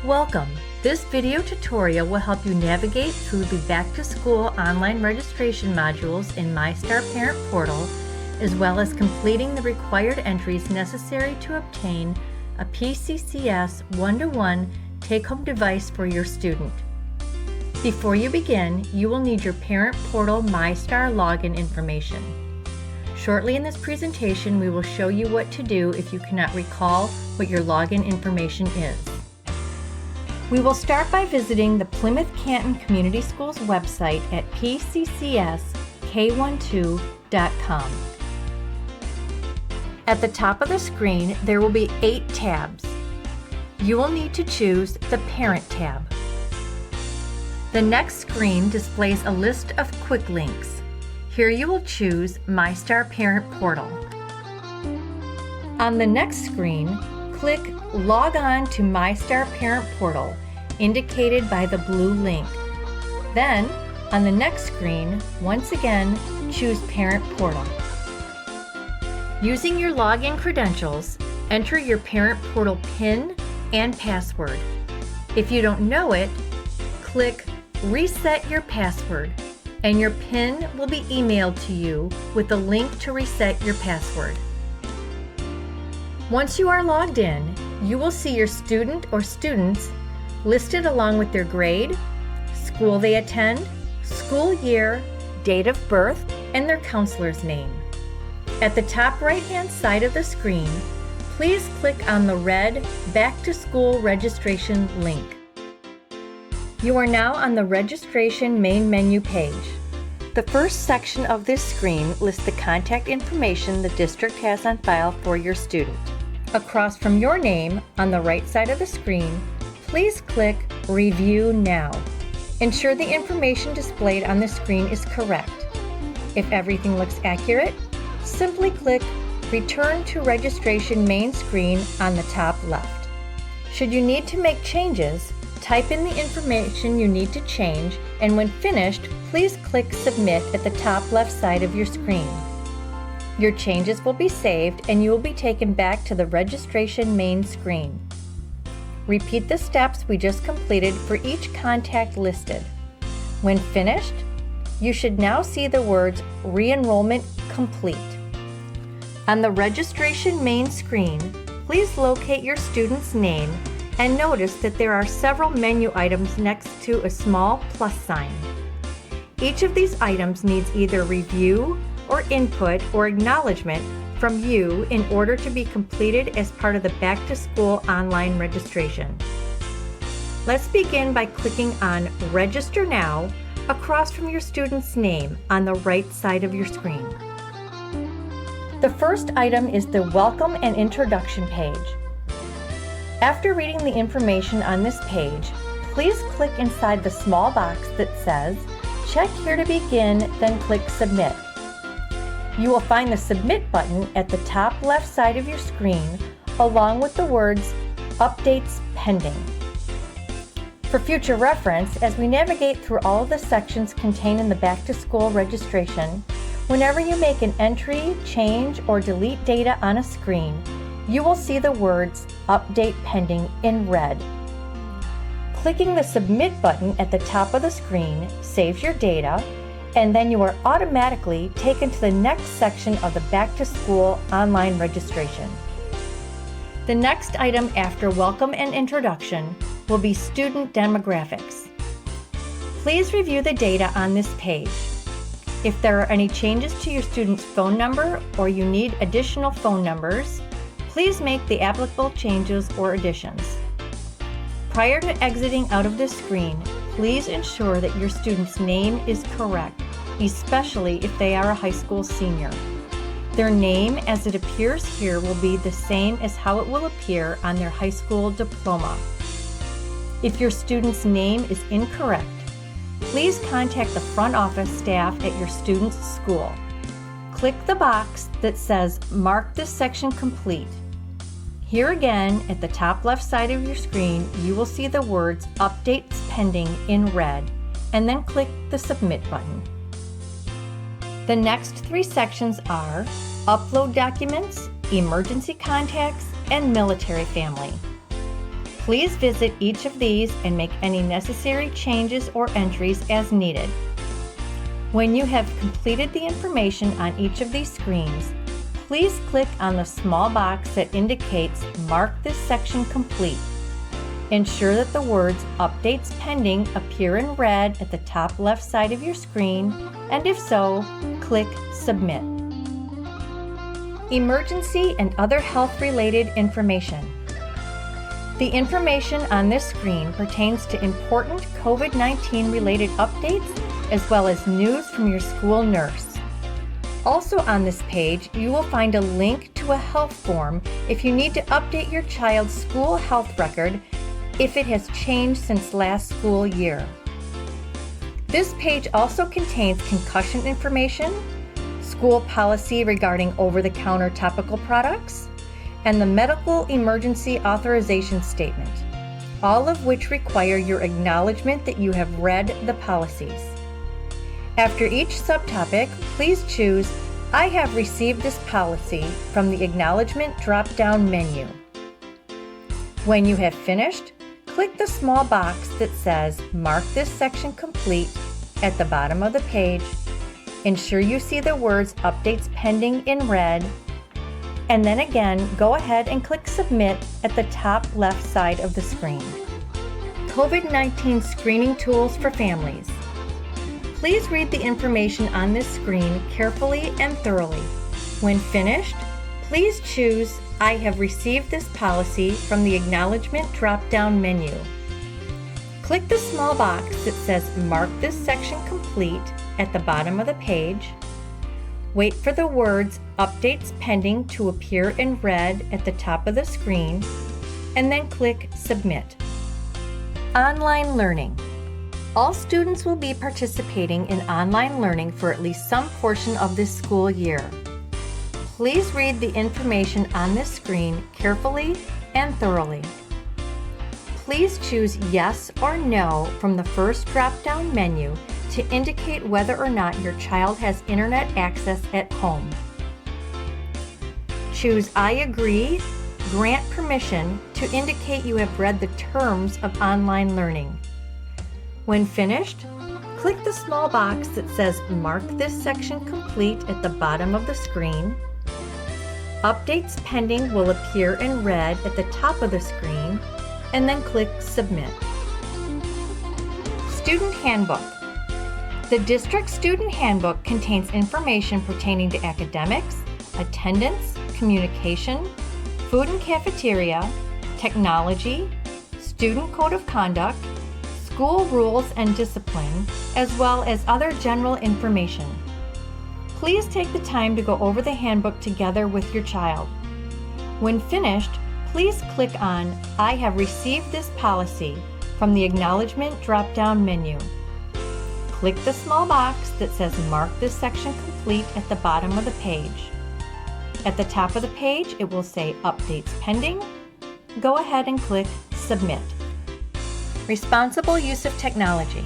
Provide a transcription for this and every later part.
Welcome! This video tutorial will help you navigate through the Back to School online registration modules in MISTAR Parent Portal, as well as completing the required entries necessary to obtain a P-CCS one-to-one take-home device for your student. Before you begin, you will need your Parent Portal MISTAR login information. Shortly in this presentation, we will show you what to do if you cannot recall what your login information is. We will start by visiting the Plymouth Canton Community Schools website at P-CCS-K12.com. At the top of the screen, there will be 8 tabs. You will need to choose the Parent tab. The next screen displays a list of quick links. Here you will choose MISTAR Parent Portal. On the next screen, click Log On to MISTAR Parent Portal, indicated by the blue link. Then, on the next screen, once again, choose Parent Portal. Using your login credentials, enter your Parent Portal PIN and password. If you don't know it, click Reset Your Password, and your PIN will be emailed to you with a link to reset your password. Once you are logged in, you will see your student or students listed along with their grade, school they attend, school year, date of birth, and their counselor's name. At the top right-hand side of the screen, please click on the red Back to School Registration link. You are now on the Registration main menu page. The first section of this screen lists the contact information the district has on file for your student. Across from your name, on the right side of the screen, please click Review Now. Ensure the information displayed on the screen is correct. If everything looks accurate, simply click Return to Registration main screen on the top left. Should you need to make changes, type in the information you need to change, and when finished, please click Submit at the top left side of your screen. Your changes will be saved and you will be taken back to the registration main screen. Repeat the steps we just completed for each contact listed. When finished, you should now see the words Re-enrollment Complete. On the registration main screen, please locate your student's name and notice that there are several menu items next to a small plus sign. Each of these items needs either review or input or acknowledgement from you in order to be completed as part of the Back to School online registration. Let's begin by clicking on Register Now across from your student's name on the right side of your screen. The first item is the Welcome and Introduction page. After reading the information on this page, please click inside the small box that says Check here to begin, then click Submit. You will find the Submit button at the top left side of your screen, along with the words Updates Pending. For future reference, as we navigate through all of the sections contained in the Back to School registration, whenever you make an entry, change, or delete data on a screen, you will see the words Update Pending in red. Clicking the Submit button at the top of the screen saves your data, and then you are automatically taken to the next section of the Back to School online registration. The next item after Welcome and Introduction will be Student Demographics. Please review the data on this page. If there are any changes to your student's phone number or you need additional phone numbers, please make the applicable changes or additions. Prior to exiting out of this screen, please ensure that your student's name is correct, especially if they are a high school senior. Their name as it appears here will be the same as how it will appear on their high school diploma. If your student's name is incorrect, please contact the front office staff at your student's school. Click the box that says Mark this section complete. Here again, at the top left side of your screen, you will see the words Updates Pending in red, and then click the Submit button. The next 3 sections are Upload Documents, Emergency Contacts, and Military Family. Please visit each of these and make any necessary changes or entries as needed. When you have completed the information on each of these screens, please click on the small box that indicates "Mark this section complete." Ensure that the words "Updates Pending" appear in red at the top left side of your screen, and if so, click Submit. Emergency and other health-related information. The information on this screen pertains to important COVID-19 related updates as well as news from your school nurse. Also on this page, you will find a link to a health form if you need to update your child's school health record if it has changed since last school year. This page also contains concussion information, school policy regarding over-the-counter topical products, and the medical emergency authorization statement, all of which require your acknowledgement that you have read the policies. After each subtopic, please choose "I have received this policy" from the Acknowledgement drop-down menu. When you have finished, click the small box that says "Mark this section complete" at the bottom of the page. Ensure you see the words "Updates Pending" in red, and then again go ahead and click Submit at the top left side of the screen. COVID-19 screening tools for families. Please read the information on this screen carefully and thoroughly. When finished, please choose "I have received this policy" from the Acknowledgement drop-down menu. Click the small box that says "Mark this section complete" at the bottom of the page. Wait for the words "Updates Pending" to appear in red at the top of the screen, and then click Submit. Online learning. All students will be participating in online learning for at least some portion of this school year. Please read the information on this screen carefully and thoroughly. Please choose "Yes" or "No" from the first drop-down menu to indicate whether or not your child has internet access at home. Choose "I agree," "Grant permission" to indicate you have read the terms of online learning. When finished, click the small box that says "Mark this section complete" at the bottom of the screen. Updates Pending will appear in red at the top of the screen, and then click Submit. Student Handbook. The District Student Handbook contains information pertaining to academics, attendance, communication, food and cafeteria, technology, student code of conduct, school rules and discipline, as well as other general information. Please take the time to go over the handbook together with your child. When finished, please click on "I have received this policy" from the Acknowledgement drop-down menu. Click the small box that says "Mark this section complete" at the bottom of the page. At the top of the page, it will say "Updates Pending." Go ahead and click Submit. Responsible use of technology.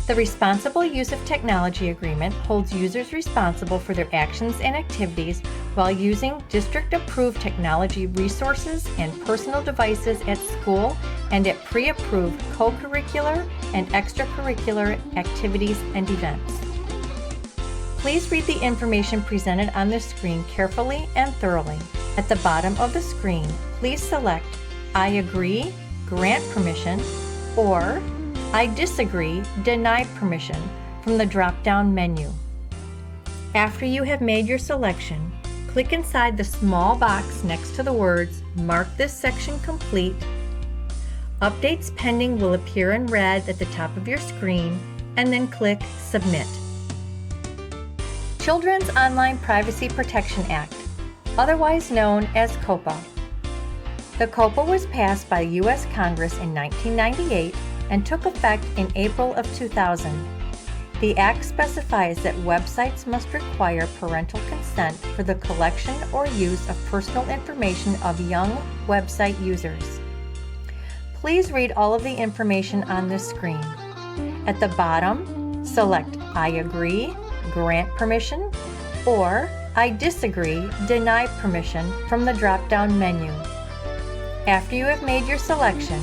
The Responsible Use of Technology Agreement holds users responsible for their actions and activities while using district-approved technology resources and personal devices at school and at pre-approved co-curricular and extracurricular activities and events. Please read the information presented on this screen carefully and thoroughly. At the bottom of the screen, please select "I agree," "Grant permission," or "I disagree," "Deny permission" from the drop-down menu. After you have made your selection, click inside the small box next to the words "Mark this section complete." Updates Pending will appear in red at the top of your screen, and then click Submit. Children's Online Privacy Protection Act, otherwise known as COPPA. The COPPA was passed by the U.S. Congress in 1998 and took effect in April of 2000. The Act specifies that websites must require parental consent for the collection or use of personal information of young website users. Please read all of the information on this screen. At the bottom, select "I agree," "Grant permission," or "I disagree," "Deny permission" from the drop-down menu. After you have made your selection,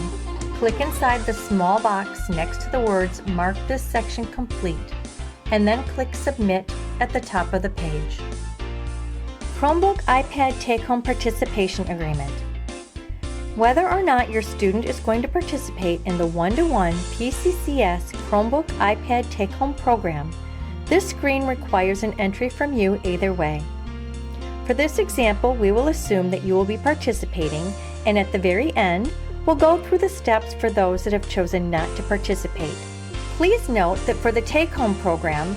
click inside the small box next to the words "Mark this section complete" and then click Submit at the top of the page. Chromebook iPad Take-Home Participation Agreement. Whether or not your student is going to participate in the one-to-one P-CCS Chromebook iPad Take-Home program, this screen requires an entry from you either way. For this example, we will assume that you will be participating, and at the very end, we'll go through the steps for those that have chosen not to participate. Please note that for the take-home program,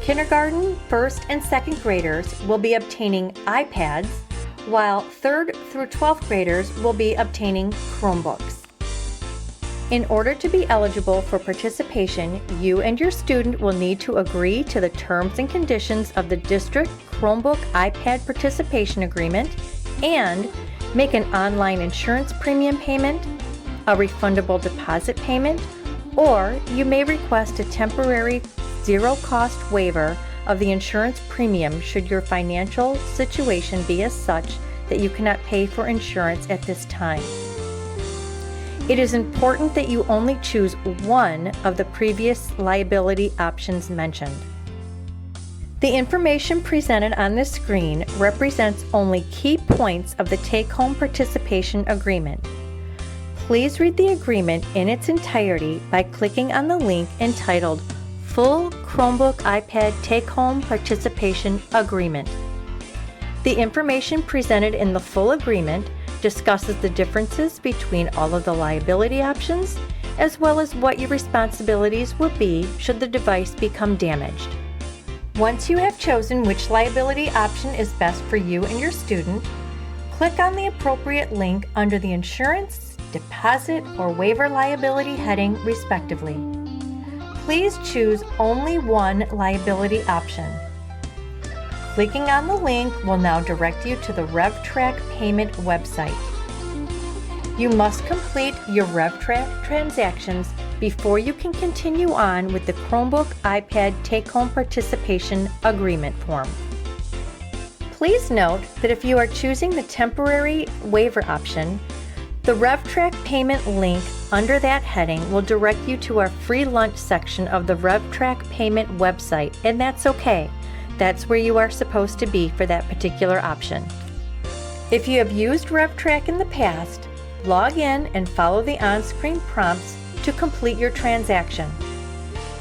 kindergarten, first, and second graders will be obtaining iPads, while 3rd through 12th graders will be obtaining Chromebooks. In order to be eligible for participation, you and your student will need to agree to the terms and conditions of the District Chromebook iPad Participation Agreement and make an online insurance premium payment, a refundable deposit payment, or you may request a temporary zero-cost waiver of the insurance premium should your financial situation be as such that you cannot pay for insurance at this time. It is important that you only choose one of the previous liability options mentioned. The information presented on this screen represents only key points of the Take-Home Participation Agreement. Please read the agreement in its entirety by clicking on the link entitled Full Chromebook iPad Take-Home Participation Agreement. The information presented in the full agreement discusses the differences between all of the liability options, as well as what your responsibilities would be should the device become damaged. Once you have chosen which liability option is best for you and your student, click on the appropriate link under the Insurance, Deposit, or Waiver Liability heading, respectively. Please choose only one liability option. Clicking on the link will now direct you to the RevTrak payment website. You must complete your RevTrak transactions before you can continue on with the Chromebook iPad Take-Home Participation Agreement form. Please note that if you are choosing the temporary waiver option, the RevTrak payment link under that heading will direct you to our free lunch section of the RevTrak payment website, and that's okay. That's where you are supposed to be for that particular option. If you have used RevTrak in the past, log in and follow the on-screen prompts to complete your transaction.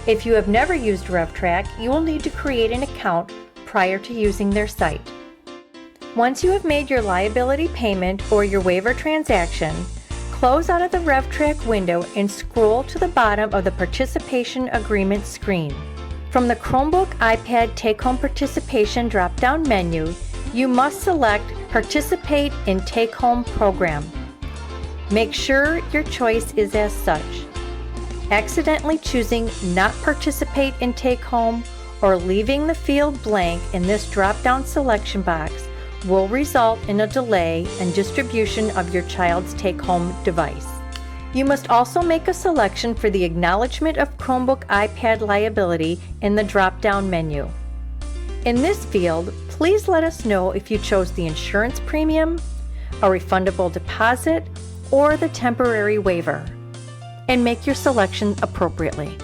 If you have never used RevTrak, you will need to create an account prior to using their site. Once you have made your liability payment or your waiver transaction, close out of the RevTrak window and scroll to the bottom of the Participation Agreement screen. From the Chromebook iPad Take-Home Participation drop-down menu, you must select Participate in Take-Home Program. Make sure your choice is as such. Accidentally choosing Not Participate in Take-Home or leaving the field blank in this drop-down selection box will result in a delay in distribution of your child's take-home device. You must also make a selection for the Acknowledgement of Chromebook iPad Liability in the drop-down menu. In this field, please let us know if you chose the insurance premium, a refundable deposit, or the temporary waiver, and make your selection appropriately.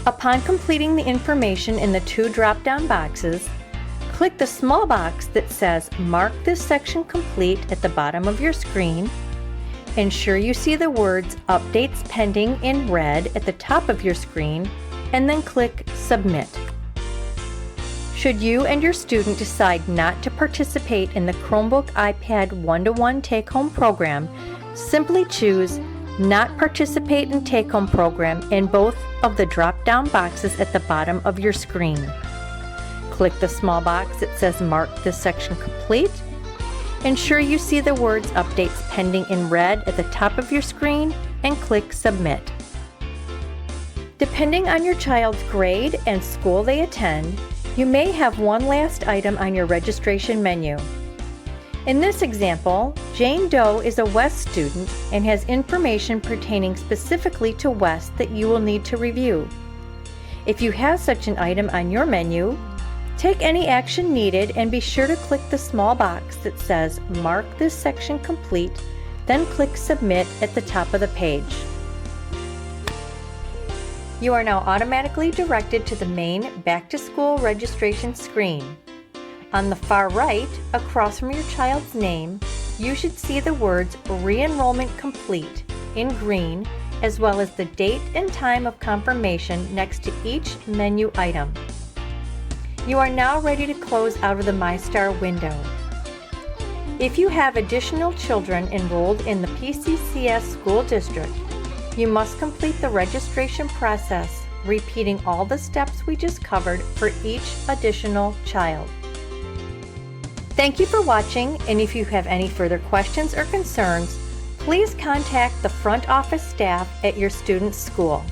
Upon completing the information in the two drop-down boxes, click the small box that says Mark this section complete at the bottom of your screen. Ensure you see the words Updates Pending in red at the top of your screen, and then click Submit. Should you and your student decide not to participate in the Chromebook iPad one-to-one take-home program, simply choose Not Participate in Take-Home Program in both of the drop-down boxes at the bottom of your screen. Click the small box that says Mark this section complete. Ensure you see the words Updates Pending in red at the top of your screen and click Submit. Depending on your child's grade and school they attend, you may have one last item on your registration menu. In this example, Jane Doe is a West student and has information pertaining specifically to West that you will need to review. If you have such an item on your menu, take any action needed and be sure to click the small box that says Mark this section complete Then click Submit at the top of the page. You are now automatically directed to the main Back to School registration screen. On the far right, across from your child's name, you should see the words Re-enrollment Complete in green, as well as the date and time of confirmation next to each menu item. You are now ready to close out of the MISTAR window. If you have additional children enrolled in the P-CCS school district, you must complete the registration process, repeating all the steps we just covered for each additional child. Thank you for watching, and if you have any further questions or concerns, please contact the front office staff at your student's school.